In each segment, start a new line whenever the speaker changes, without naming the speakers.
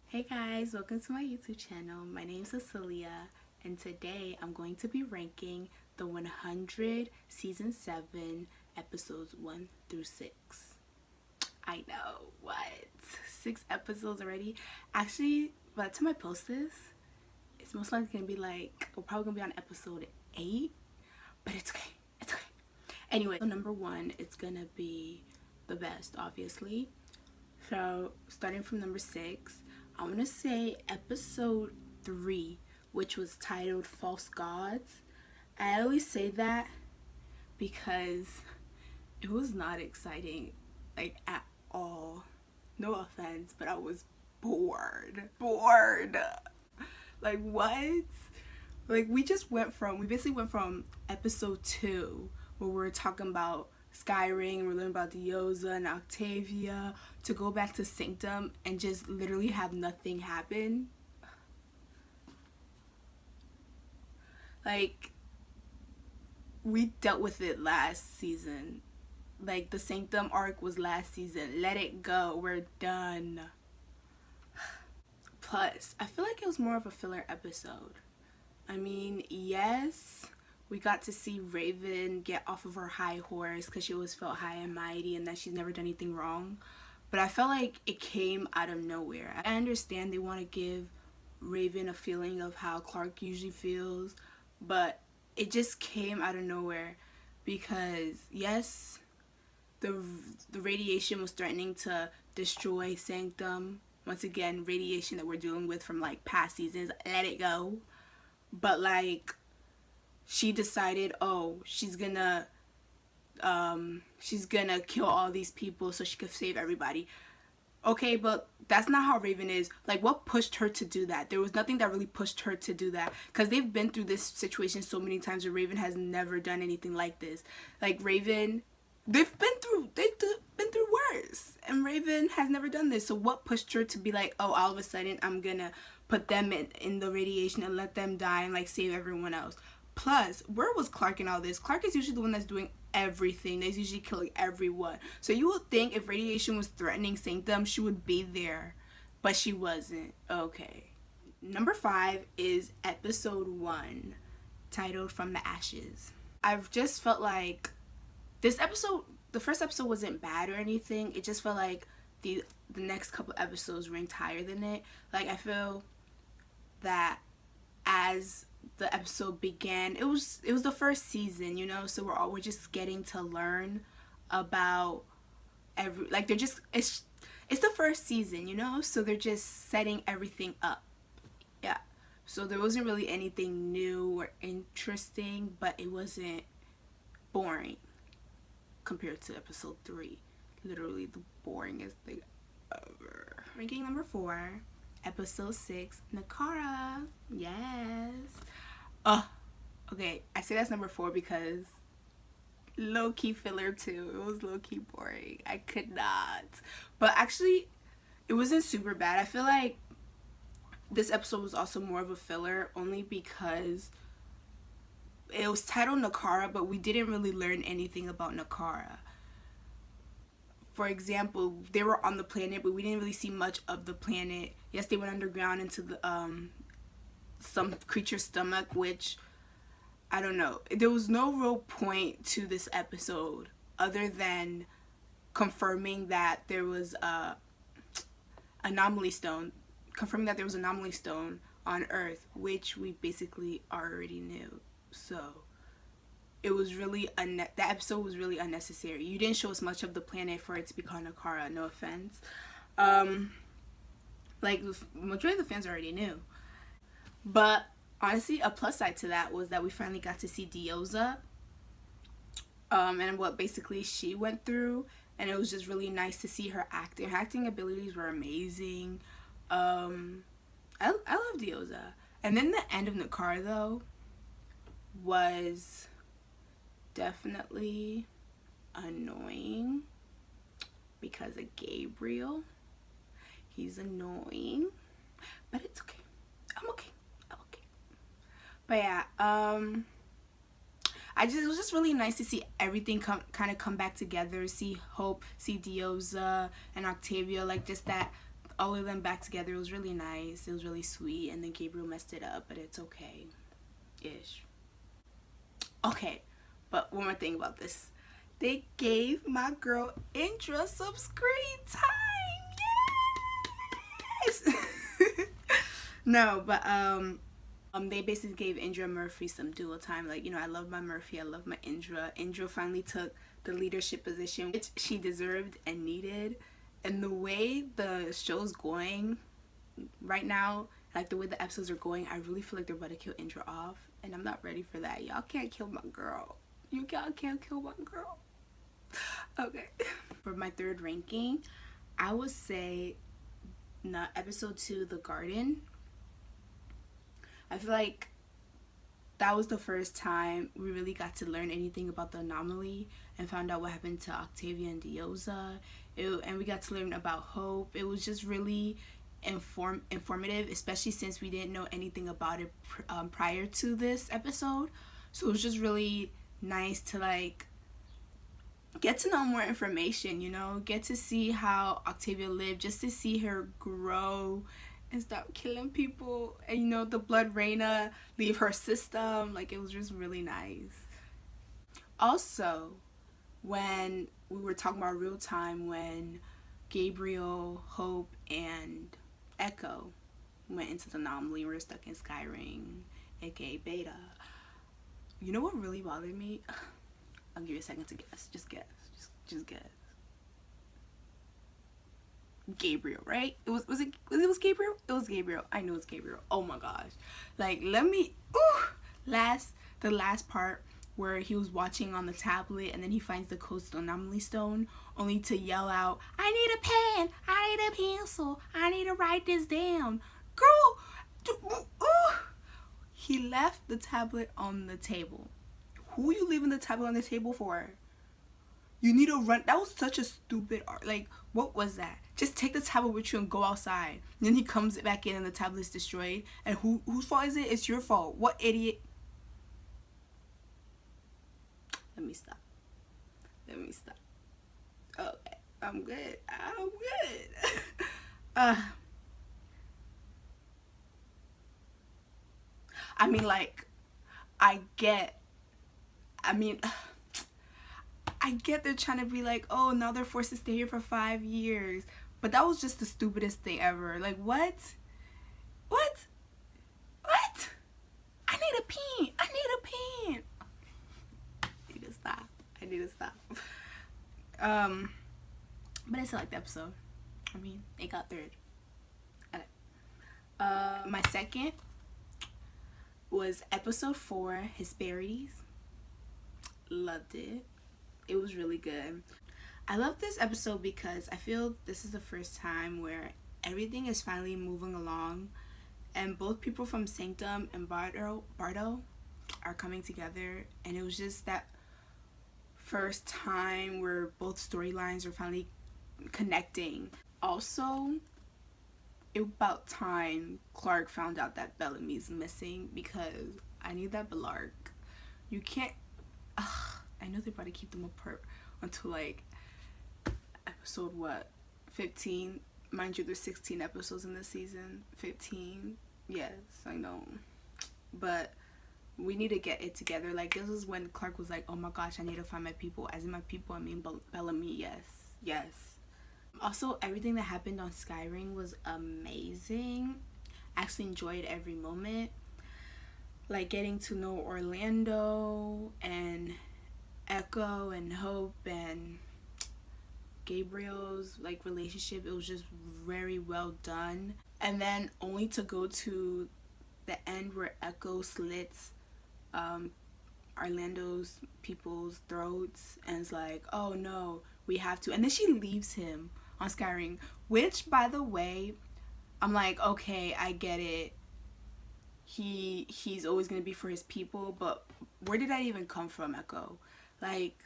Hey guys, welcome to my YouTube channel. My name is Cecilia, and today I'm going to be ranking the 100 season 7 episodes 1 through 6. I know, what? 6 episodes already? Actually, by the time I post this, it's most likely gonna be we're probably gonna be on episode 8, but it's okay. It's okay. Anyway, so number 1, it's gonna be the best, obviously. So, starting from number 6, I want to say episode 3, which was titled False Gods. I always say that because it was not exciting, at all. No offense, but I was bored. Like, what? We basically went from episode 2, where we were talking about Skyring, we're learning about Diosa and Octavia, to go back to Sanctum and just literally have nothing happen. We dealt with it last season. The Sanctum arc was last season. Let it go. We're done. Plus, I feel like it was more of a filler episode. I mean, yes, we got to see Raven get off of her high horse because she always felt high and mighty and that she's never done anything wrong. But I felt like it came out of nowhere. I understand they want to give Raven a feeling of how Clark usually feels, but it just came out of nowhere because, yes, the radiation was threatening to destroy Sanctum. Once again, radiation that we're dealing with from past seasons. Let it go. But she decided, she's gonna kill all these people so she could save everybody. Okay, but that's not how Raven is. What pushed her to do that? There was nothing that really pushed her to do that, because they've been through this situation so many times where Raven has never done anything like this. Raven, they've been through worse, and Raven has never done this. So what pushed her to be all of a sudden I'm gonna put them in the radiation and let them die and save everyone else? Plus, where was Clark in all this? Clark is usually the one that's doing everything. That's usually killing everyone. So you would think if radiation was threatening Sanctum, she would be there. But she wasn't. Okay. Number 5 is episode 1, titled From the Ashes. I've just felt like this episode, the first episode wasn't bad or anything. It just felt like the next couple episodes ranked higher than it. I feel that as the episode began, it was the first season, so we're just getting to learn about they're just it's the first season, so they're just setting everything up. Yeah, so there wasn't really anything new or interesting, but it wasn't boring compared to episode 3. Literally the boringest thing ever. Ranking number 4, episode 6, Nakara. Yes. Okay, I say that's number 4 because low-key filler too. It was low-key boring. I could not. But actually, it wasn't super bad. I feel like this episode was also more of a filler only because it was titled Nakara, but we didn't really learn anything about Nakara. For example, they were on the planet, but we didn't really see much of the planet. Yes, they went underground into the some creature's stomach, which I don't know. There was no real point to this episode other than confirming that there was a anomaly stone, on Earth, which we basically already knew. So it was really that episode was really unnecessary. You didn't show us much of the planet for it to be called Nakara. No offense. The majority of the fans already knew. But honestly, a plus side to that was that we finally got to see Diosa, and what basically she went through, and it was just really nice to see her acting. Her acting abilities were amazing. I love Diosa. And then the end of Nakara though was definitely annoying because of Gabriel. He's annoying, but it's okay. I'm okay. But yeah, it was just really nice to see everything kind of come back together. See Hope, see Diosa and Octavia, just that all of them back together. It was really nice. It was really sweet. And then Gabriel messed it up, but it's okay. Ish. Okay, but one more thing about this. They gave my girl Indra some screen time. Yes! No, but they basically gave Indra Murphy some dual time. Like, you know, I love my Murphy, I love my Indra. Indra finally took the leadership position, which she deserved and needed. And the way the show's going right now, like the way the episodes are going, I really feel like they're about to kill Indra off. And I'm not ready for that. Y'all can't kill my girl. Y'all can't kill my girl. Okay. For my third ranking, I would say episode 2, The Garden. I feel like that was the first time we really got to learn anything about the anomaly and found out what happened to Octavia and Diosa. And we got to learn about Hope. It was just really informative, especially since we didn't know anything about it prior to this episode. So it was just really nice to like get to know more information, you know, get to see how Octavia lived, just to see her grow and stop killing people, and you know, the blood Reina leave her system. Like, it was just really nice. Also, when we were talking about real time, when Gabriel, Hope, and Echo went into the anomaly, we were stuck in Skyring, aka Beta. You know what really bothered me? I'll give you a second to guess. Just guess. Just guess. Gabriel, right? It was Gabriel? It was Gabriel. I knew it was Gabriel. Oh my gosh. Like, the last part where he was watching on the tablet and then he finds the coastal anomaly stone, only to yell out, I need a pen, I need a pencil, I need to write this down. Girl, he left the tablet on the table. Who are you leaving the tablet on the table for? You need to run. That was such a stupid art. Like, what was that? Just take the tablet with you and go outside. And then he comes back in and the tablet's destroyed. And whose fault is it? It's your fault. What idiot? Let me stop. Okay, I'm good. I mean, like, I get they're trying to be like, oh, now they're forced to stay here for 5 years. But that was just the stupidest thing ever. Like, what? I need a pen. I need to stop. But I still like the episode. I mean, it got third. Okay. My second was episode 4, Hesperides. Loved it. It was really good. I love this episode because I feel this is the first time where everything is finally moving along, and both people from Sanctum and Bardo are coming together, and it was just that first time where both storylines are finally connecting. Also, it was about time Clark found out that Bellamy's missing, because I need that Belark. You can't. I know they're about to keep them apart until like episode 15. Mind you, there's 16 episodes in this season. 15. Yes, I know. But we need to get it together. Like, this is when Clark was like, oh my gosh, I need to find my people. As in my people, I mean Bellamy. Yes. Also, everything that happened on Skyring was amazing. I actually enjoyed every moment. Like, getting to know Orlando and Echo and Hope and Gabriel's like relationship. It was just very well done. And then only to go to the end where Echo slits Orlando's people's throats and is like, oh no, we have to. And then she leaves him on Skyring, which, by the way, I'm like, okay, I get it. He's always gonna be for his people, but where did that even come from, Echo? Like,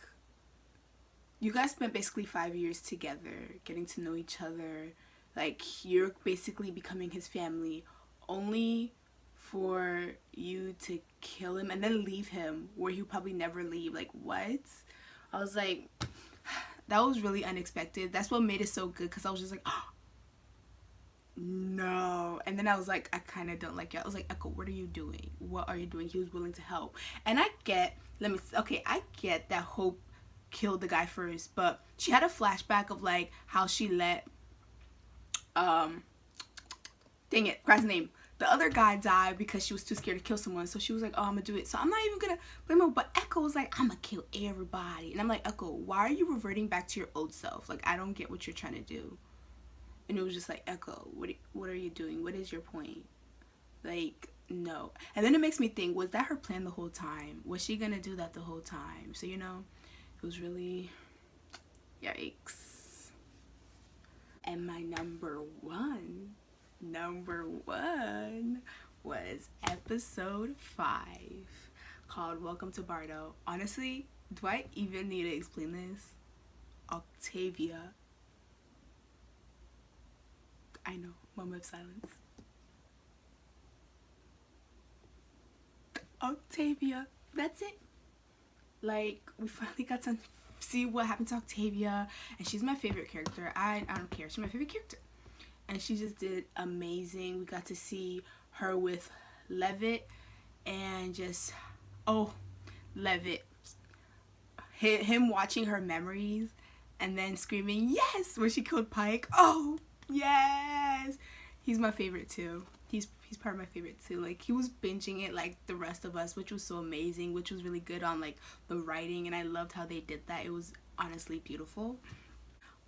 you guys spent basically 5 years together, getting to know each other. Like, you're basically becoming his family, only for you to kill him and then leave him where he'll probably never leave. Like, what? I was like, that was really unexpected. That's what made it so good, because I was just like, oh, no. And then I was like, I kind of don't like you. I was like, Echo, what are you doing? What are you doing? He was willing to help. And I get, I get that Hope killed the guy first, but she had a flashback of like how she let, dang it, forgot his name. The other guy died because she was too scared to kill someone. So she was like, oh, I'm gonna do it. So I'm not even gonna blame her. But Echo was like, I'm gonna kill everybody. And I'm like, Echo, why are you reverting back to your old self? Like, I don't get what you're trying to do. And it was just like, Echo, what are you doing? What is your point? Like, no. And then it makes me think, was that her plan the whole time? Was she gonna do that the whole time? So, you know, it was really, yikes. And my number one was episode 5, called Welcome to Bardo. Honestly, do I even need to explain this? Octavia. I know, moment of silence. Octavia, that's it. Like, we finally got to see what happened to Octavia, and she's my favorite character. I don't care, she's my favorite character. And she just did amazing. We got to see her with Levitt, and just, oh, Levitt, him watching her memories and then screaming yes when she killed Pike. Oh yes, he's my favorite too. He's part of my favorite too. Like, he was binging it like the rest of us, which was so amazing, which was really good on like the writing, and I loved how they did that. It was honestly beautiful.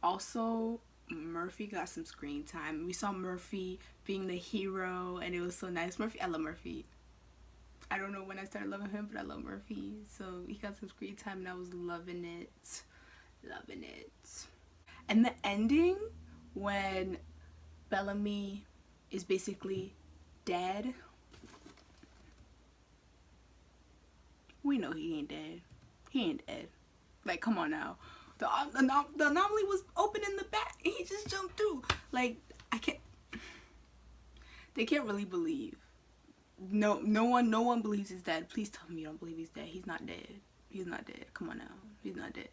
Also, Murphy got some screen time. We saw Murphy being the hero, and it was so nice. Murphy, I love Murphy. I don't know when I started loving him, but I love Murphy. So he got some screen time, and I was loving it. Loving it. And the ending, when Bellamy is basically dead. We know he ain't dead. He ain't dead. Like, come on now. The anomaly was open in the back, and he just jumped through. Like, I can't. They can't really believe. No one believes he's dead. Please tell me you don't believe he's dead. He's not dead. He's not dead. Come on now. He's not dead.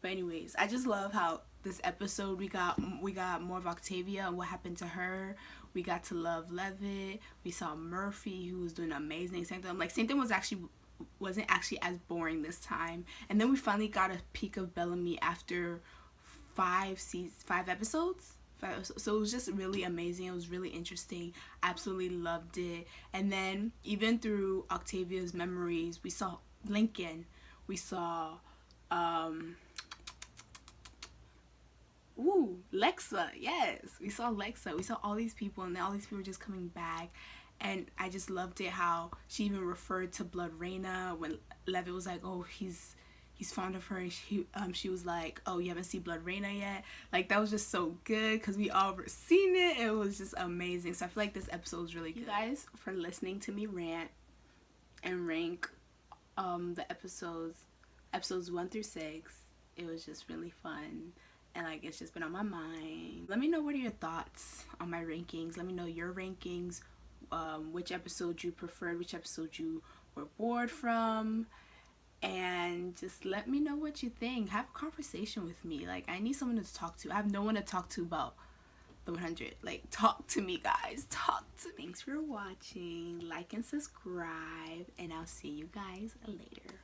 But anyways, I just love how this episode we got more of Octavia and what happened to her. We got to love Levitt. We saw Murphy, who was doing amazing. Sanctum wasn't actually as boring this time. And then we finally got a peek of Bellamy after 5 episodes. So it was just really amazing. It was really interesting. Absolutely loved it. And then even through Octavia's memories, we saw Lincoln. We saw Lexa. Yes, we saw Lexa. We saw all these people, and all these people were just coming back. And I just loved it how she even referred to Blood Reina when Levitt was like, oh, he's fond of her. And she was like, oh, you haven't seen Blood Reina yet? Like, that was just so good because we all were seen it. It was just amazing. So I feel like this episode was really good. You guys for listening to me rant and rank the episodes 1 through 6. It was just really fun. And like, it's just been on my mind. Let me know what are your thoughts on my rankings. Let me know your rankings. Which episode you preferred, which episode you were bored from, and just let me know what you think. Have a conversation with me. Like, I need someone to talk to. I have no one to talk to about the 100. Like, talk to me, guys. Talk to me. Thanks for watching. Like and subscribe, and I'll see you guys later.